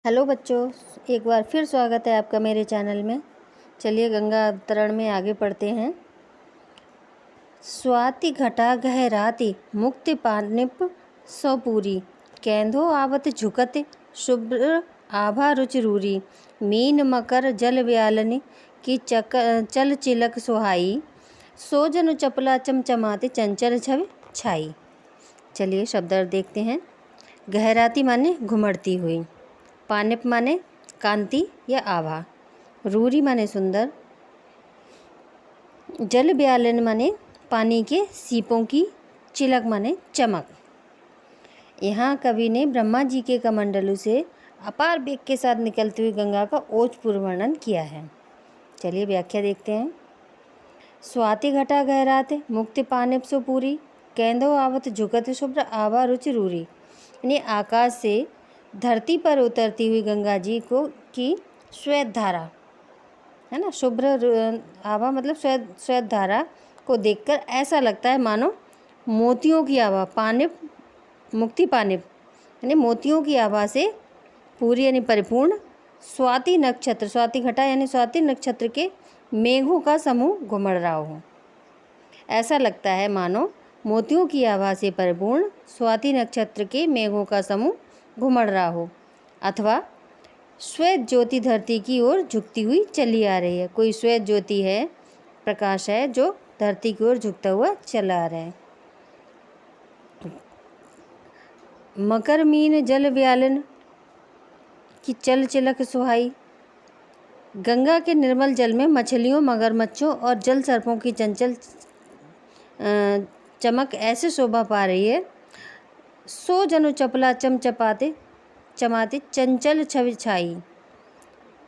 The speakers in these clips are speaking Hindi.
हेलो बच्चों, एक बार फिर स्वागत है आपका मेरे चैनल में। चलिए गंगा अवतरण में आगे पढ़ते हैं। स्वाति घटा गहराति मुक्ति पानिप सौपूरी, कैंधो आवत झुकत शुभ्र आभा रुचिरूरी, मीन मकर जल व्यालनि की चल चिलक सुहाई, सोजन चपला चमचमाते चंचल छवि छाई। चलिए शब्द देखते हैं। गहराती माने घुमड़ती हुई, पानिप माने कांति या आभा, रूरी माने सुंदर, जल ब्यालन माने पानी के सीपों की, चिलक माने चमक। यहाँ कवि ने ब्रह्मा जी के कमंडलू से अपार वेग के साथ निकलती हुई गंगा का ओजपूर्ण वर्णन किया है। चलिए व्याख्या देखते हैं। स्वाति घटा गहरात मुक्ति पानिप सुपूरी, कैंधो आवत झुकत शुभ्र आभा रुचि रूरी। यानी आकाश से धरती पर उतरती हुई गंगा जी को की श्वेत धारा है ना, शुभ्र आभा मतलब श्वेत धारा को देखकर ऐसा लगता है मानो मोतियों की आभा, पानिप मुक्ति पानिप यानी मोतियों की आभा से पूरी यानी परिपूर्ण, स्वाति नक्षत्र, स्वाति घटा यानी स्वाति नक्षत्र के मेघों का समूह घुमड़ रहा हो। ऐसा लगता है मानो मोतियों की आभा से परिपूर्ण स्वाति नक्षत्र के मेघों का समूह घुमड़ रहा हो, अथवा श्वेत ज्योति धरती की ओर झुकती हुई चली आ रही है। कोई श्वेत ज्योति है, प्रकाश है जो धरती की ओर झुकता हुआ चला आ रहा है। मकर मीन जल व्यालन की चल चिलक सुहाई, गंगा के निर्मल जल में मछलियों, मगरमच्छों और जल सर्पों की चंचल चमक ऐसे शोभा पा रही है। सो जनु चपला चमचपाते चमाते चंचल छवि छाई,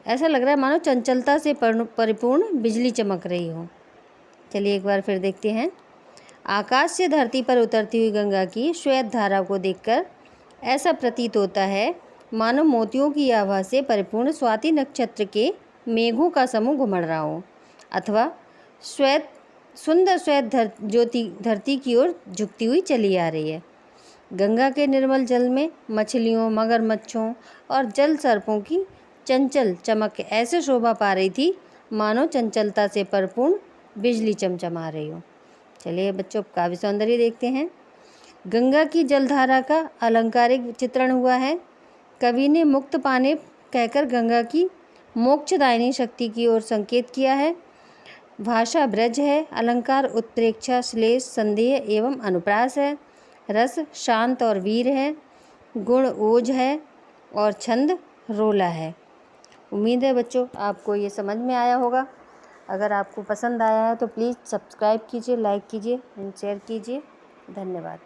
ऐसा लग रहा है मानो चंचलता से परिपूर्ण बिजली चमक रही हो। चलिए एक बार फिर देखते हैं। आकाश से धरती पर उतरती हुई गंगा की श्वेत धारा को देखकर ऐसा प्रतीत होता है मानो मोतियों की आभा से परिपूर्ण स्वाति नक्षत्र के मेघों का समूह घुमड़ रहा हो, अथवा सुंदर श्वेत ज्योति धरती की ओर झुकती हुई चली आ रही है। गंगा के निर्मल जल में मछलियों, मगरमच्छों और जल सर्पों की चंचल चमक ऐसे शोभा पा रही थी मानो चंचलता से परिपूर्ण बिजली चमचमा रही हो। चलिए बच्चों काव्य सौंदर्य देखते हैं। गंगा की जलधारा का अलंकारिक चित्रण हुआ है। कवि ने मुक्त पाने कहकर गंगा की मोक्षदायिनी शक्ति की ओर संकेत किया है। भाषा ब्रज है, अलंकार उत्प्रेक्षा, श्लेष, संदेह एवं अनुप्रास है, रस शांत और वीर है, गुण ओज है और छंद रोला है। उम्मीद है बच्चों आपको ये समझ में आया होगा। अगर आपको पसंद आया है तो प्लीज़ सब्सक्राइब कीजिए, लाइक कीजिए एंड शेयर कीजिए। धन्यवाद।